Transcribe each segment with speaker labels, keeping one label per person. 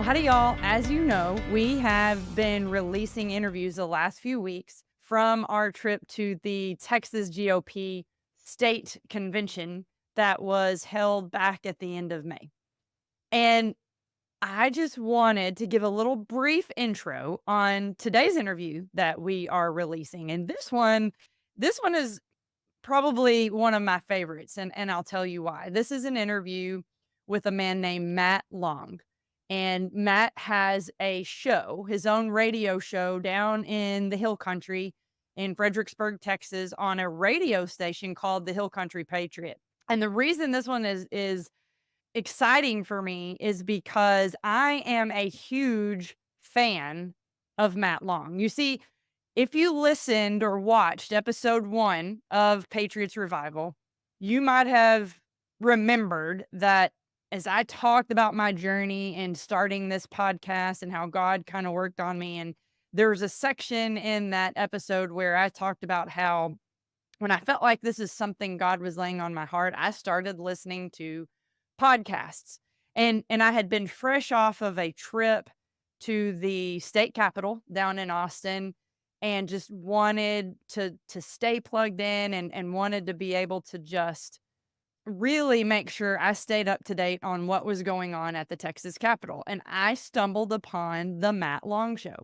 Speaker 1: howdy, y'all. As you know, we have been releasing interviews the last few weeks from our trip to the Texas GOP State Convention that was held back at the end of May. And I just wanted to give a little brief intro on today's interview that we are releasing. And this one is probably one of my favorites, and I'll tell you why. This is an interview with a man named Matt Long. And Matt has a show, his own radio show down in the Hill Country in Fredericksburg, Texas, on a radio station called the Hill Country Patriot. And the reason this one is exciting for me is because I am a huge fan of Matt Long. You see, if you listened or watched episode 1 of Patriots Revival, you might have remembered that as I talked about my journey and starting this podcast and how God kind of worked on me, and there was a section in that episode where I talked about how when I felt like this is something God was laying on my heart, I started listening to podcasts. And I had been fresh off of a trip to the state capitol down in Austin and just wanted to stay plugged in and wanted to be able to just really make sure I stayed up to date on what was going on at the Texas Capitol. And I stumbled upon the Matt Long Show.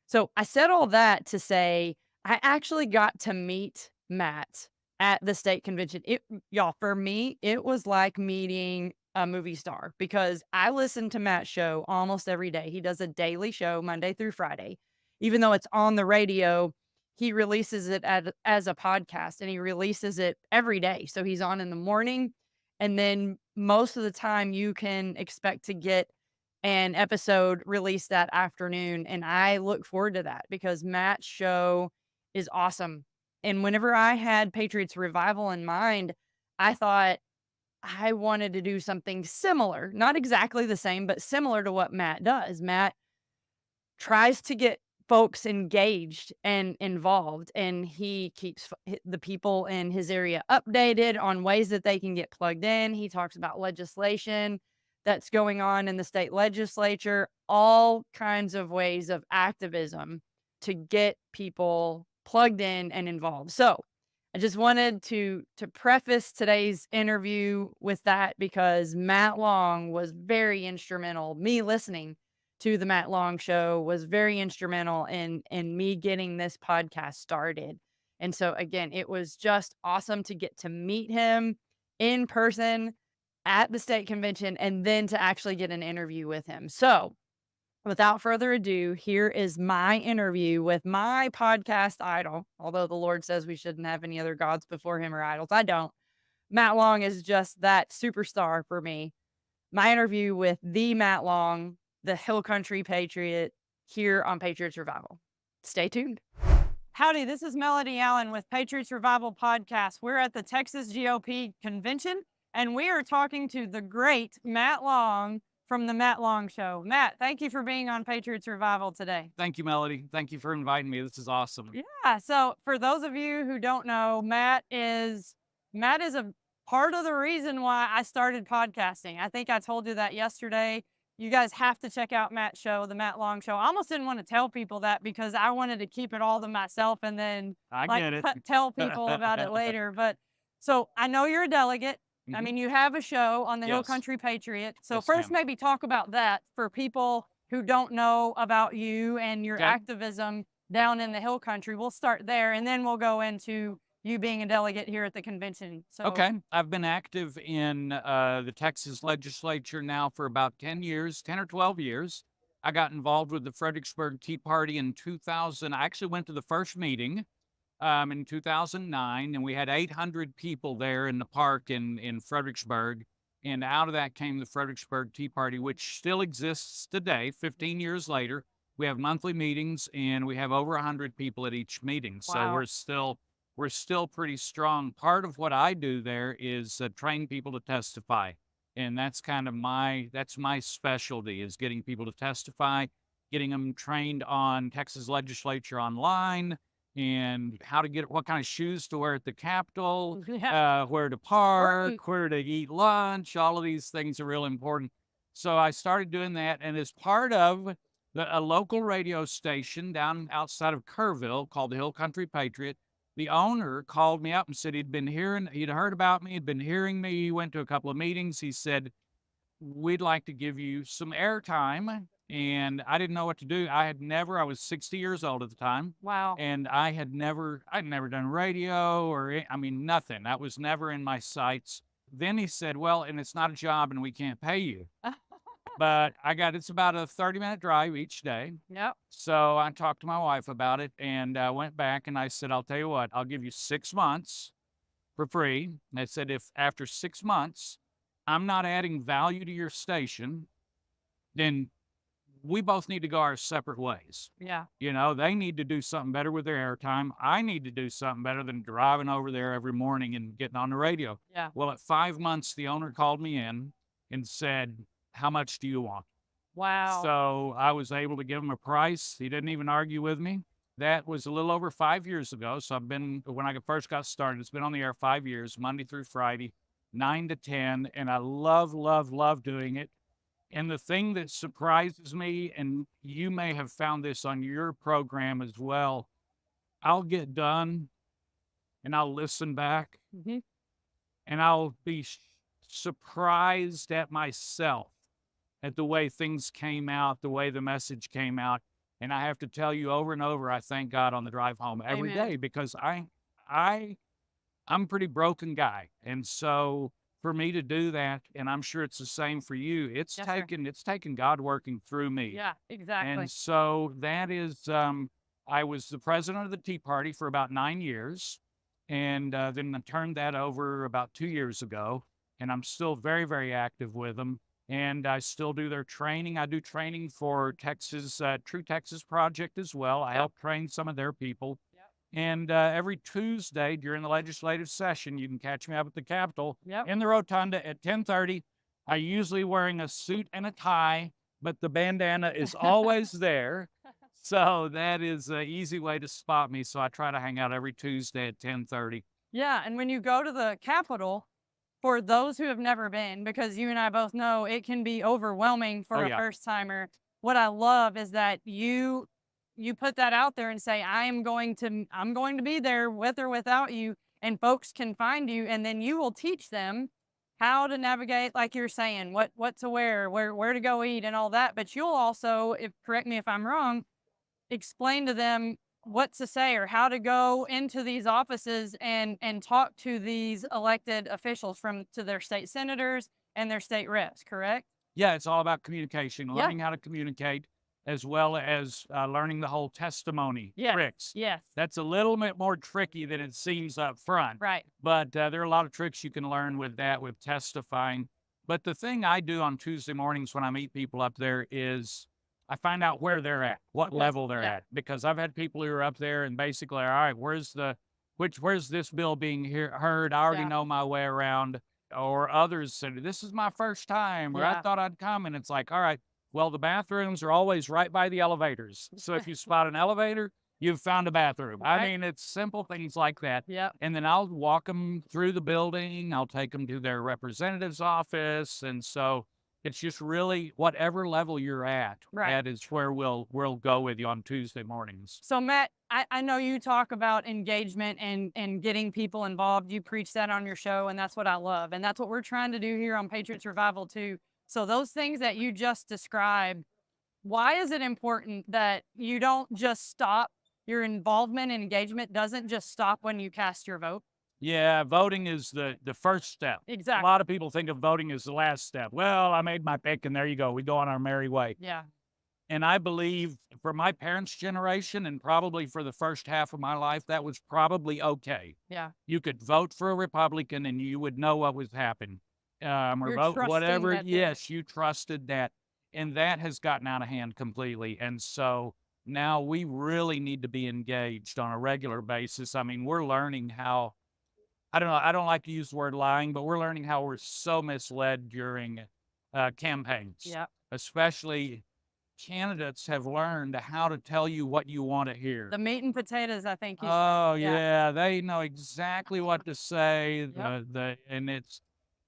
Speaker 1: So I said all that to say I actually got to meet Matt at the state convention. Y'all, for me, it was like meeting a movie star because I listen to Matt's show almost every day. He does a daily show Monday through Friday. Even though it's on the radio, he releases it as a podcast, and he releases it every day. So he's on in the morning, and then most of the time you can expect to get an episode released that afternoon. And I look forward to that because Matt's show is awesome. And whenever I had Patriots Revival in mind, I thought I wanted to do something similar, not exactly the same, but similar to what Matt does. Matt tries to get folks engaged and involved, and he keeps the people in his area updated on ways that they can get plugged in. He talks about legislation that's going on in the state legislature, all kinds of ways of activism to get people plugged in and involved. So I just wanted to preface today's interview with that because Matt Long was very instrumental. Me listening to the Matt Long Show was very instrumental in me getting this podcast started. And so again, it was just awesome to get to meet him in person at the state convention and then to actually get an interview with him. So without further ado, here is my interview with my podcast idol. Although the Lord says we shouldn't have any other gods before him or idols, I don't. Matt Long is just that superstar for me. My interview with the Matt Long, the Hill Country Patriot, here on Patriots Revival. Stay tuned. Howdy, this is Melody Allen with Patriots Revival Podcast. We're at the Texas GOP Convention, and we are talking to the great Matt Long from the Matt Long Show. Matt, thank you for being on Patriots Revival today.
Speaker 2: Thank you, Melody. Thank you for inviting me. This is awesome.
Speaker 1: Yeah, so for those of you who don't know, Matt is a part of the reason why I started podcasting. I think I told you that yesterday. You guys have to check out Matt's show, the Matt Long Show. I almost didn't want to tell people that because I wanted to keep it all to myself and then
Speaker 2: get it.
Speaker 1: tell people about it later. But so I know you're a delegate. I mean, you have a show on the Hill
Speaker 2: Yes.
Speaker 1: Country Patriot. So
Speaker 2: Yes,
Speaker 1: first,
Speaker 2: ma'am.
Speaker 1: maybe talk about that for people who don't know about you and your
Speaker 2: Okay.
Speaker 1: activism down in the Hill Country. We'll start there, and then we'll go into you being a delegate here at the convention. So
Speaker 2: Okay. I've been active in the Texas legislature now for about 10 years, 10 or 12 years. I got involved with the Fredericksburg Tea Party in 2000. I actually went to the first meeting in 2009, and we had 800 people there in the park in Fredericksburg. And out of that came the Fredericksburg Tea Party, which still exists today, 15 years later. We have monthly meetings, and we have over 100 people at each meeting. So
Speaker 1: Wow.
Speaker 2: we're still pretty strong. Part of what I do there is train people to testify. And that's kind of my specialty is getting people to testify, getting them trained on Texas legislature online and how to get what kind of shoes to wear at the Capitol,
Speaker 1: Yeah.
Speaker 2: where to park, where to eat lunch. All of these things are real important. So I started doing that, and as part of a local radio station down outside of Kerrville called the Hill Country Patriot, the owner called me up and said he'd heard about me, had been hearing me. He went to a couple of meetings. He said, we'd like to give you some airtime. And I didn't know what to do. I was 60 years old at the time.
Speaker 1: Wow.
Speaker 2: And I'd never done radio I mean, nothing. That was never in my sights. Then he said, well, and it's not a job and we can't pay you. But it's about a 30-minute drive each day.
Speaker 1: Yep.
Speaker 2: So I talked to my wife about it and went back and I said, I'll tell you what, I'll give you 6 months for free. And I said, if after 6 months, I'm not adding value to your station, then we both need to go our separate ways.
Speaker 1: Yeah.
Speaker 2: They need to do something better with their airtime. I need to do something better than driving over there every morning and getting on the radio.
Speaker 1: Yeah.
Speaker 2: Well, at 5 months, the owner called me in and said, how much do you want?
Speaker 1: Wow.
Speaker 2: So I was able to give him a price. He didn't even argue with me. That was a little over 5 years ago. So when I first got started, it's been on the air 5 years, Monday through Friday, 9 to 10. And I love, love, love doing it. And the thing that surprises me, and you may have found this on your program as well, I'll get done and I'll listen back and I'll be surprised at myself at the way things came out, the way the message came out. And I have to tell you over and over, I thank God on the drive home every
Speaker 1: Amen.
Speaker 2: day because I'm a pretty broken guy. And so for me to do that, and I'm sure it's the same for you, it's taken God working through me.
Speaker 1: Yeah, exactly.
Speaker 2: And so that is, I was the president of the Tea Party for about 9 years. And then I turned that over about 2 years ago. And I'm still very, very active with them. And I still do their training. I do training for True Texas Project as well. I help train some of their people. And every Tuesday during the legislative session, you can catch me up at the Capitol in the Rotunda at 10:30. I'm usually wearing a suit and a tie, but the bandana is always there. So that is an easy way to spot me. So I try to hang out every Tuesday at 10:30.
Speaker 1: Yeah, and when you go to the Capitol, for those who have never been, because you and I both know it can be overwhelming for a first timer. What I love is that you put that out there and say, I'm going to be there with or without you, and folks can find you, and then you will teach them how to navigate, like you're saying, what to wear, where to go eat and all that. But you'll also, correct me if I'm wrong, explain to them what to say or how to go into these offices and talk to these elected officials to their state senators and their state reps, correct?
Speaker 2: Yeah, it's all about communication, learning how to communicate, as well as learning the whole testimony tricks.
Speaker 1: Yes.
Speaker 2: That's a little bit more tricky than it seems up front.
Speaker 1: Right.
Speaker 2: But there are a lot of tricks you can learn with testifying. But the thing I do on Tuesday mornings when I meet people up there is I find out where they're at, what level they're at, because I've had people who are up there and basically, all right, where's this bill being heard? I already know my way around. Or others said, this is my first time, or I thought I'd come. And it's like, all right, well, the bathrooms are always right by the elevators. So if you spot an elevator, you've found a bathroom.
Speaker 1: Right.
Speaker 2: I mean, it's simple things like that.
Speaker 1: Yeah.
Speaker 2: And then I'll walk them through the building. I'll take them to their representative's office. And so it's just really whatever level you're at, that is where we'll go with you on Tuesday mornings.
Speaker 1: So Matt, I know you talk about engagement and getting people involved. You preach that on your show, and that's what I love. And that's what we're trying to do here on Patriots Revival too. So those things that you just described, why is it important that you don't just stop your involvement and engagement doesn't just stop when you cast your vote?
Speaker 2: Yeah, voting is the first step.
Speaker 1: Exactly.
Speaker 2: A lot of people think of voting as the last step. Well, I made my pick and there you go. We go on our merry way.
Speaker 1: Yeah.
Speaker 2: And I believe for my parents' generation and probably for the first half of my life, that was probably okay.
Speaker 1: Yeah.
Speaker 2: You could vote for a Republican and you would know what was happening. Or
Speaker 1: You're
Speaker 2: vote whatever.
Speaker 1: that
Speaker 2: Yes, you trusted that. And that has gotten out of hand completely. And so now we really need to be engaged on a regular basis. I mean, we're learning how, I don't know, I don't like to use the word lying, but we're learning how we're so misled during campaigns.
Speaker 1: Yeah.
Speaker 2: Especially candidates have learned how to tell you what you want to hear.
Speaker 1: The meat and potatoes, I think.
Speaker 2: Oh, yeah. They know exactly what to say.
Speaker 1: Yep.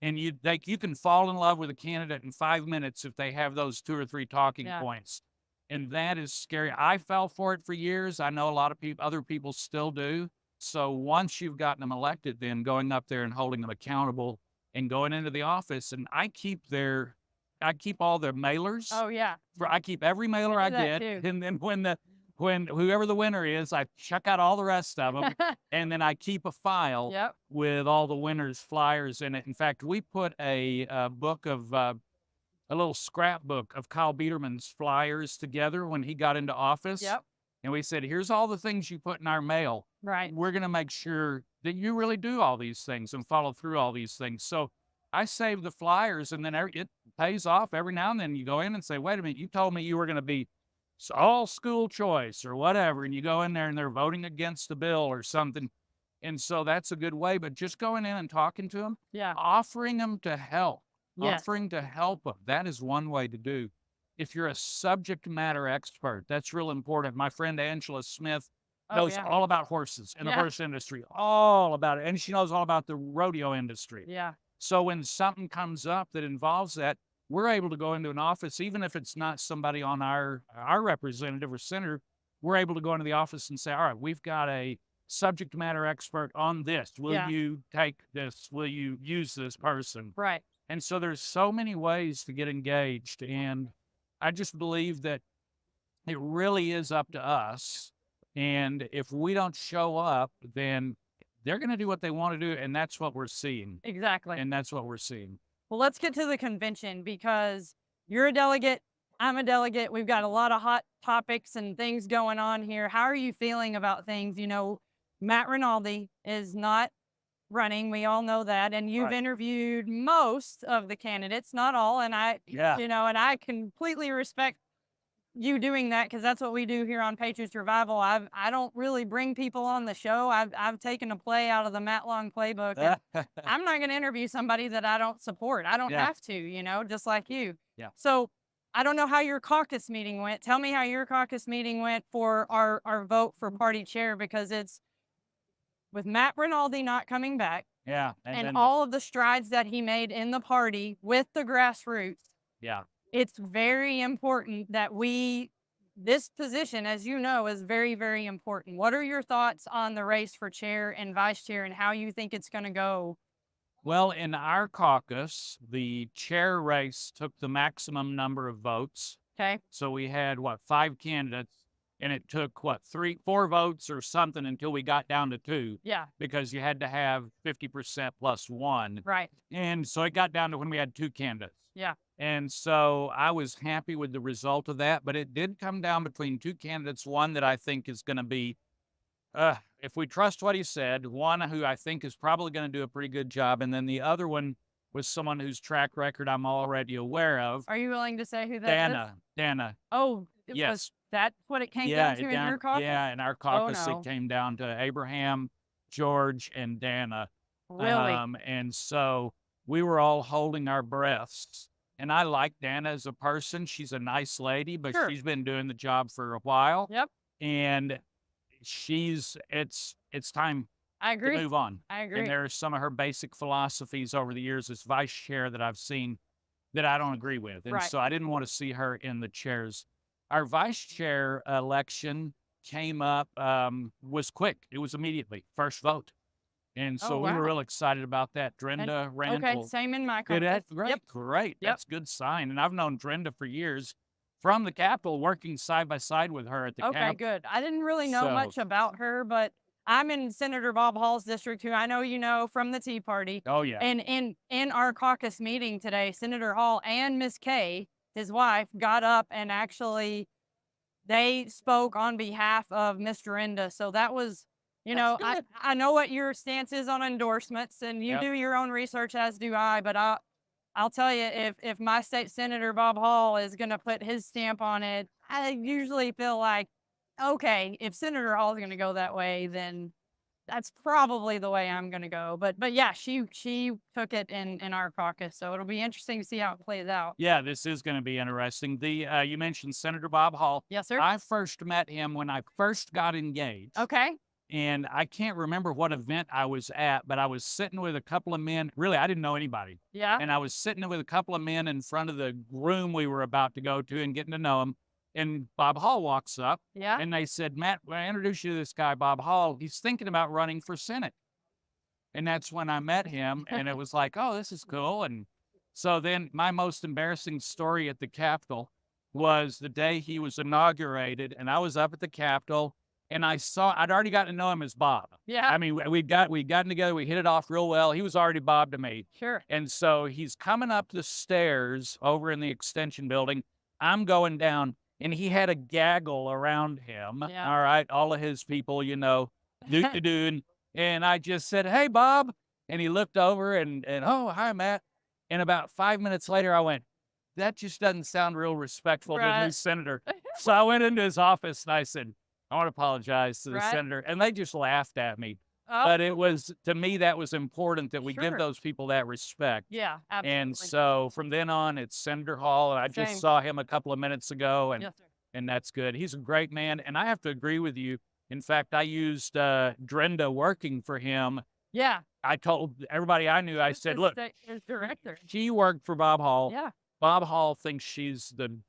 Speaker 2: And you can fall in love with a candidate in 5 minutes if they have those 2 or 3 talking
Speaker 1: Yeah.
Speaker 2: points. And that is scary. I fell for it for years. I know a lot of other people still do. So once you've gotten them elected, then going up there and holding them accountable and going into the office, and I keep all their mailers.
Speaker 1: Oh, yeah.
Speaker 2: I keep every mailer
Speaker 1: I
Speaker 2: I
Speaker 1: do that
Speaker 2: get,
Speaker 1: too.
Speaker 2: and then when whoever the winner is, I check out all the rest of them, and then I keep a file
Speaker 1: Yep.
Speaker 2: with all the winners' flyers in it. In fact, we put a book of a little scrapbook of Kyle Biederman's flyers together when he got into office.
Speaker 1: Yep.
Speaker 2: And we said, here's all the things you put in our mail.
Speaker 1: Right.
Speaker 2: We're going to make sure that you really do all these things and follow through all these things. So I save the flyers, and then it pays off every now and then. You go in and say, wait a minute, you told me you were going to be all school choice or whatever. And you go in there and they're voting against the bill or something. And so that's a good way. But just going in and talking to them,
Speaker 1: Yeah.
Speaker 2: offering them to help.
Speaker 1: Yes.
Speaker 2: Offering to help them. That is one way to do. If you're a subject matter expert, that's real important. My friend Angela Smith knows all about horses and the horse industry, all about it. And she knows all about the rodeo industry.
Speaker 1: Yeah.
Speaker 2: So when something comes up that involves that, we're able to go into an office, even if it's not somebody on our representative or senator, we're able to go into the office and say, all right, we've got a subject matter expert on this. Will you take this? Will you use this person?
Speaker 1: Right.
Speaker 2: And so there's so many ways to get engaged. And I just believe that it really is up to us. And if we don't show up, then they're going to do what they want to do. And that's what we're seeing.
Speaker 1: Exactly.
Speaker 2: And that's what we're seeing.
Speaker 1: Well, let's get to the convention because you're a delegate. I'm a delegate. We've got a lot of hot topics and things going on here. How are you feeling about things? You know, Matt Rinaldi is not running. We all know that. And you've interviewed most of the candidates, not all. And and I completely respect you doing that because that's what we do here on Patriots Revival. I don't really bring people on the show. I've taken a play out of the Matt Long playbook. And I'm not going to interview somebody that I don't support. I don't have to, just like you.
Speaker 2: Yeah.
Speaker 1: So I don't know how your caucus meeting went. Tell me how your caucus meeting went for our vote for party chair, because it's with Matt Rinaldi not coming back.
Speaker 2: Yeah.
Speaker 1: And all of the strides that he made in the party with the grassroots.
Speaker 2: Yeah.
Speaker 1: It's very important that this position, as you know, is very, very important. What are your thoughts on the race for chair and vice chair and how you think it's going to go?
Speaker 2: Well, in our caucus, the chair race took the maximum number of votes.
Speaker 1: Okay.
Speaker 2: So we had, 5 candidates, and it took, 4 votes or something until we got down to 2.
Speaker 1: Yeah.
Speaker 2: Because you had to have 50% plus 1.
Speaker 1: Right.
Speaker 2: And so it got down to when we had 2 candidates.
Speaker 1: Yeah.
Speaker 2: And so I was happy with the result of that, but it did come down between 2 candidates, one that I think is going to be, if we trust what he said, one who I think is probably going to do a pretty good job, and then the other one was someone whose track record I'm already aware of.
Speaker 1: Are you willing to say who that is?
Speaker 2: Dana.
Speaker 1: Oh,
Speaker 2: yes.
Speaker 1: That's what it came down to in your caucus?
Speaker 2: Yeah, in our caucus, it came down to Abraham, George, and Dana.
Speaker 1: Really?
Speaker 2: And so we were all holding our breaths. And I like Dana as a person. She's a nice lady, but she's been doing the job for a while.
Speaker 1: Yep.
Speaker 2: And it's time
Speaker 1: to
Speaker 2: move on.
Speaker 1: I agree.
Speaker 2: And there are some of her basic philosophies over the years as vice chair that I've seen that I don't agree with. And so I didn't want to see her in the chairs. Our vice chair election came up, was quick. It was immediately first vote. And so we were real excited about that. Drenda ran.
Speaker 1: Okay, same in my caucus.
Speaker 2: Great,
Speaker 1: Yep.
Speaker 2: great.
Speaker 1: Yep.
Speaker 2: That's a good sign. And I've known Drenda for years from the Capitol, working side by side with her at the Capitol.
Speaker 1: Okay, good. I didn't really know much about her, but I'm in Senator Bob Hall's district, who I know you know from the Tea Party.
Speaker 2: Oh, yeah.
Speaker 1: And in our caucus meeting today, Senator Hall and Miss Kay, his wife, got up and actually they spoke on behalf of Miss Drenda. So that was, I know what your stance is on endorsements, and you do your own research, as do I. But I'll tell you, if my state senator Bob Hall is going to put his stamp on it, I usually feel like, okay, if Senator Hall is going to go that way, then that's probably the way I'm going to go. But yeah, she took it in our caucus, so it'll be interesting to see how it plays out.
Speaker 2: Yeah, this is going to be interesting. You mentioned Senator Bob Hall.
Speaker 1: Yes, sir.
Speaker 2: I first met him when I first got engaged.
Speaker 1: Okay.
Speaker 2: And I can't remember what event I was at, but I was sitting with a couple of men. Really, I didn't know anybody.
Speaker 1: Yeah.
Speaker 2: And I was sitting with a couple of men in front of the room we were about to go to and getting to know him. And Bob Hall walks up
Speaker 1: Yeah.
Speaker 2: and they said, Matt, when I introduce you to this guy, Bob Hall, he's thinking about running for Senate. And that's when I met him. And it was like, oh, this is cool. And so then my most embarrassing story at the Capitol was the day he was inaugurated. And I was up at the Capitol and I'd already gotten to know him as Bob.
Speaker 1: Yeah.
Speaker 2: I mean, we'd gotten together, we hit it off real well. He was already Bob to me.
Speaker 1: Sure.
Speaker 2: And so he's coming up the stairs over in the extension building. I'm going down and he had a gaggle around him.
Speaker 1: Yeah.
Speaker 2: All right. All of his people, doot. And I just said, hey, Bob. And he looked over and oh, hi, Matt. And about 5 minutes later, I went, that just doesn't sound real respectful to the new senator. So I went into his office and I said, I want to apologize to the senator. And they just laughed at me.
Speaker 1: Oh.
Speaker 2: But it was, to me, that was important that we give
Speaker 1: Sure.
Speaker 2: those people that respect.
Speaker 1: Yeah, absolutely.
Speaker 2: And so from then on, it's Senator Hall. And I
Speaker 1: Same.
Speaker 2: just saw him a couple of minutes ago. And
Speaker 1: Yes, sir.
Speaker 2: and that's good. He's a great man. And I have to agree with you. In fact, I used Drenda working for him.
Speaker 1: Yeah.
Speaker 2: I told everybody I knew, I said, look,
Speaker 1: His director.
Speaker 2: she worked for Bob Hall.
Speaker 1: Yeah.
Speaker 2: Bob Hall thinks she's the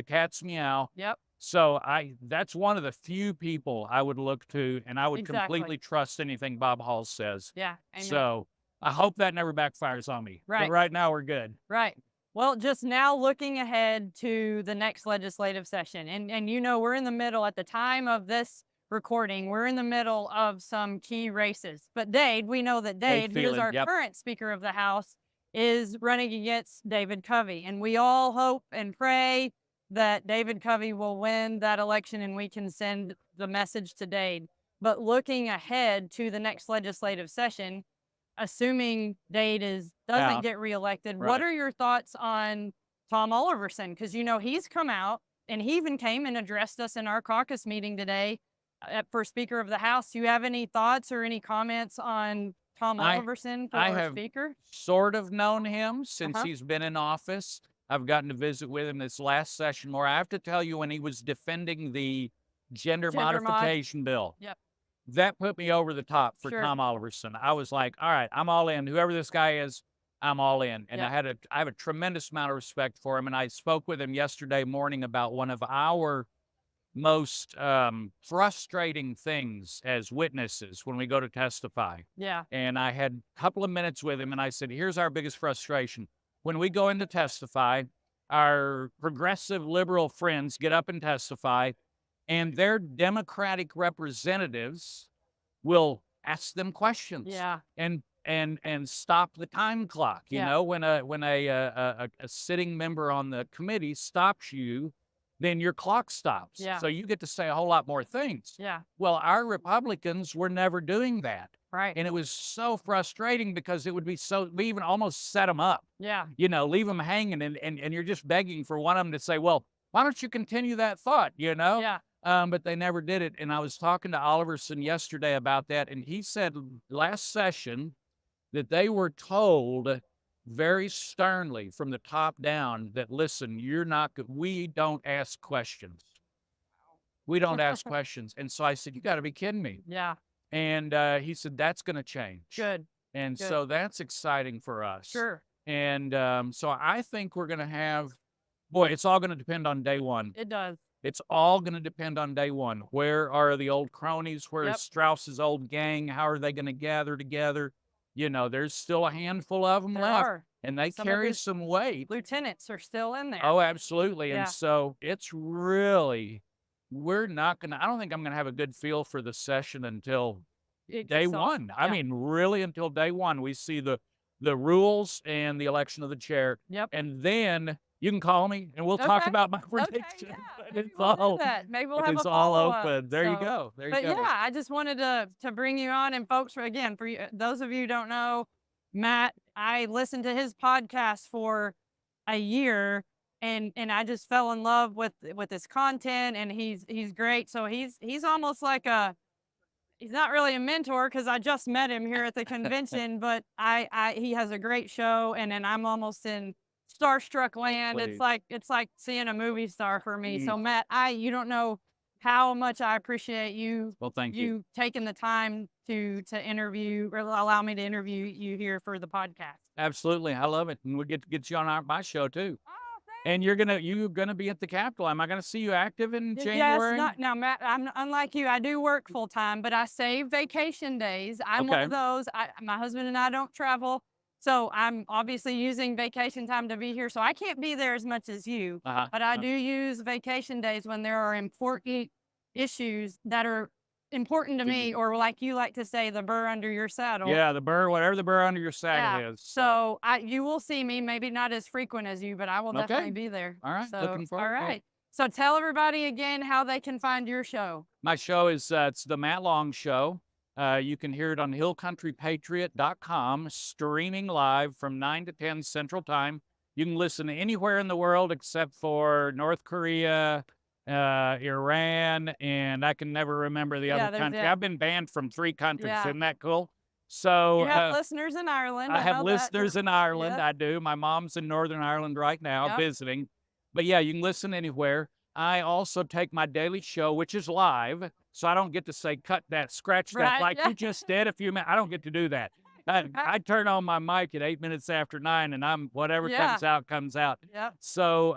Speaker 2: cat's meow.
Speaker 1: Yep.
Speaker 2: So that's one of the few people I would look to, and I would
Speaker 1: Exactly.
Speaker 2: completely trust anything Bob Hall says.
Speaker 1: Yeah. Amen.
Speaker 2: So I hope that never backfires on me.
Speaker 1: Right.
Speaker 2: But right now we're good.
Speaker 1: Right. Well, just now looking ahead to the next legislative session, and we're in the middle at the time of this recording. We're in the middle of some key races. But we know that Dade, who is our current Speaker of the House, is running against David Covey, and we all hope and pray that David Covey will win that election and we can send the message to Dade. But looking ahead to the next legislative session, assuming Dade doesn't get reelected, what are your thoughts on Tom Oliverson? Because he's come out and he even came and addressed us in our caucus meeting today for Speaker of the House. Do you have any thoughts or any comments on Tom Oliverson for our Speaker?
Speaker 2: Sort of known him since he's been in office. I've gotten to visit with him this last session more. I have to tell you, when he was defending the gender modification bill, that put me over the top for Tom Oliverson. I was like, all right, I'm all in. Whoever this guy is, I'm all in. And I have a tremendous amount of respect for him. And I spoke with him yesterday morning about one of our most frustrating things as witnesses when we go to testify.
Speaker 1: Yeah.
Speaker 2: And I had a couple of minutes with him and I said, here's our biggest frustration. When we go in to testify, our progressive liberal friends get up and testify, and their Democratic representatives will ask them questions.
Speaker 1: Yeah.
Speaker 2: And stop the time clock. You know, when a sitting member on the committee stops you, then your clock stops.
Speaker 1: Yeah.
Speaker 2: So you get to say a whole lot more things.
Speaker 1: Yeah.
Speaker 2: Well, our Republicans were never doing that.
Speaker 1: Right.
Speaker 2: And it was so frustrating because it would be we even almost set them up.
Speaker 1: Yeah.
Speaker 2: Leave them hanging and you're just begging for one of them to say, well, why don't you continue that thought,
Speaker 1: Yeah.
Speaker 2: But they never did it. And I was talking to Oliverson yesterday about that. And he said last session that they were told very sternly from the top down that, listen, we don't ask questions. We don't ask questions. And so I said, you got to be kidding me.
Speaker 1: Yeah.
Speaker 2: And he said, that's going to change.
Speaker 1: Good.
Speaker 2: And so that's exciting for us.
Speaker 1: Sure.
Speaker 2: And so I think we're going to have, it's all going to depend on day one.
Speaker 1: It does.
Speaker 2: It's all going to depend on day one. Where are the old cronies? Where is Strauss's old gang? How are they going to gather together? There's still a handful of them left. And they carry some weight.
Speaker 1: Lieutenants are still in there.
Speaker 2: Oh, absolutely.
Speaker 1: Yeah.
Speaker 2: And so it's really, I don't think I'm going to have a good feel for the session until day one. I mean, really until day one. We see the rules and the election of the chair.
Speaker 1: Yep.
Speaker 2: And then you can call me and we'll talk about my prediction.
Speaker 1: Yeah.
Speaker 2: Maybe we'll have
Speaker 1: a
Speaker 2: all
Speaker 1: follow-up.
Speaker 2: open. There you go.
Speaker 1: Yeah, I just wanted to bring you on. And folks, for those of you who don't know, Matt, I listened to his podcast for a year and I just fell in love with his content, and he's great. So he's almost like he's not really a mentor because I just met him here at the convention, but he has a great show, and then I'm almost in starstruck land.
Speaker 2: Please.
Speaker 1: It's like seeing a movie star for me. So Matt, you don't know how much I appreciate you.
Speaker 2: Well, thank you.
Speaker 1: You taking the time to interview or allow me to interview you here for the podcast.
Speaker 2: Absolutely. I love it. And we'll get you on my show too.
Speaker 1: Oh,
Speaker 2: And you're gonna be at the Capitol. Am I gonna see you active in
Speaker 1: yes,
Speaker 2: January?
Speaker 1: now, Matt, I'm unlike you. I do work full time, but I save vacation days. I'm one
Speaker 2: Okay.
Speaker 1: of those. My husband and I don't travel, so I'm obviously using vacation time to be here. So I can't be there as much as you,
Speaker 2: Uh-huh.
Speaker 1: but I do use vacation days when there are important issues that are important to me, or like you like to say, the burr under your saddle.
Speaker 2: Yeah, the burr, whatever the burr under your saddle
Speaker 1: Yeah.
Speaker 2: is.
Speaker 1: So you will see me, maybe not as frequent as you, but I will definitely be there.
Speaker 2: All right.
Speaker 1: So,
Speaker 2: Looking forward
Speaker 1: all
Speaker 2: to it.
Speaker 1: right. So tell everybody again how they can find your show.
Speaker 2: My show is it's the Matt Long Show. You can hear it on hillcountrypatriot.com, streaming live from 9 to 10 Central Time. You can listen anywhere in the world except for North Korea, Iran, and I can never remember the other country. I've been banned from 3 countries.
Speaker 1: Yeah.
Speaker 2: Isn't that cool? So
Speaker 1: You have listeners in Ireland.
Speaker 2: I have
Speaker 1: know
Speaker 2: listeners
Speaker 1: that.
Speaker 2: in Ireland.
Speaker 1: Yep.
Speaker 2: I do. My mom's in Northern Ireland right now
Speaker 1: Yep.
Speaker 2: visiting. But yeah, you can listen anywhere. I also take my daily show, which is live, so I don't get to say, cut that, scratch that,
Speaker 1: Right,
Speaker 2: like
Speaker 1: yeah.
Speaker 2: you just did a few minutes. I don't get to do that. I turn on my mic at 8 minutes after 9, and whatever
Speaker 1: Yeah.
Speaker 2: comes out, comes out.
Speaker 1: Yep.
Speaker 2: So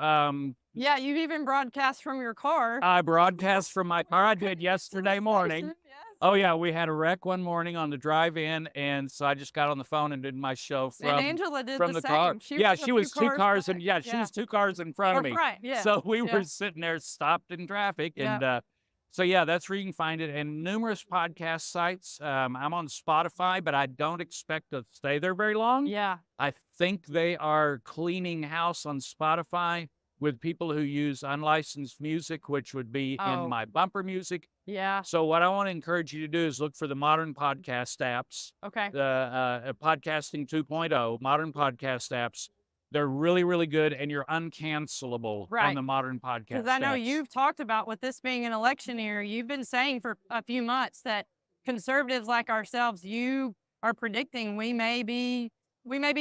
Speaker 1: Yeah, you've even broadcast from your car.
Speaker 2: I broadcast from my car. I did yesterday morning.
Speaker 1: Yes.
Speaker 2: Oh, yeah, we had a wreck one morning on the drive-in, and so I just got on the phone and did my show
Speaker 1: And Angela did
Speaker 2: from
Speaker 1: the
Speaker 2: the
Speaker 1: same.
Speaker 2: car.
Speaker 1: She
Speaker 2: Yeah,
Speaker 1: was a
Speaker 2: she was
Speaker 1: few
Speaker 2: 2 cars,
Speaker 1: back.
Speaker 2: and she was 2 cars in front of me.
Speaker 1: Right, yeah.
Speaker 2: So we
Speaker 1: yeah.
Speaker 2: were sitting there stopped in traffic,
Speaker 1: Yeah.
Speaker 2: and so yeah, that's where you can find it, and numerous podcast sites. I'm on Spotify, but I don't expect to stay there very long.
Speaker 1: Yeah.
Speaker 2: I think they are cleaning house on Spotify with people who use unlicensed music, which would be
Speaker 1: Oh.
Speaker 2: in my bumper music.
Speaker 1: Yeah.
Speaker 2: So what I want to encourage you to do is look for the modern podcast apps,
Speaker 1: Okay.
Speaker 2: the podcasting 2.0, modern podcast apps. They're really, really good, and you're uncancelable on
Speaker 1: Right.
Speaker 2: the modern podcast
Speaker 1: Because I know
Speaker 2: apps.
Speaker 1: you've talked about, with this being an election year, you've been saying for a few months that conservatives like ourselves, you are predicting we may be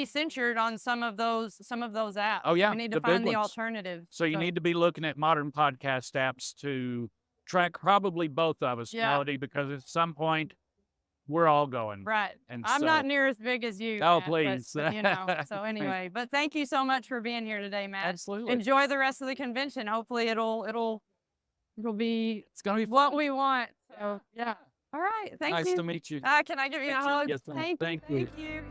Speaker 1: censured on some of those apps.
Speaker 2: Oh, yeah,
Speaker 1: We need
Speaker 2: the
Speaker 1: to
Speaker 2: big
Speaker 1: find the
Speaker 2: ones.
Speaker 1: alternative.
Speaker 2: So you need to be looking at modern podcast apps to track probably both of us,
Speaker 1: Yeah.
Speaker 2: Melody, because at some point we're all going.
Speaker 1: Right.
Speaker 2: And
Speaker 1: I'm
Speaker 2: so,
Speaker 1: not near as big as you.
Speaker 2: Oh,
Speaker 1: Matt,
Speaker 2: please.
Speaker 1: But, so anyway, but thank you so much for being here today, Matt.
Speaker 2: Absolutely.
Speaker 1: Enjoy the rest of the convention. Hopefully it'll be
Speaker 2: It's going to be
Speaker 1: what we want. So yeah. All right. Thank you.
Speaker 2: nice to meet you.
Speaker 1: Can I give you a hug?
Speaker 2: Yes, ma'am.
Speaker 1: Thank
Speaker 2: Thank you.
Speaker 1: you.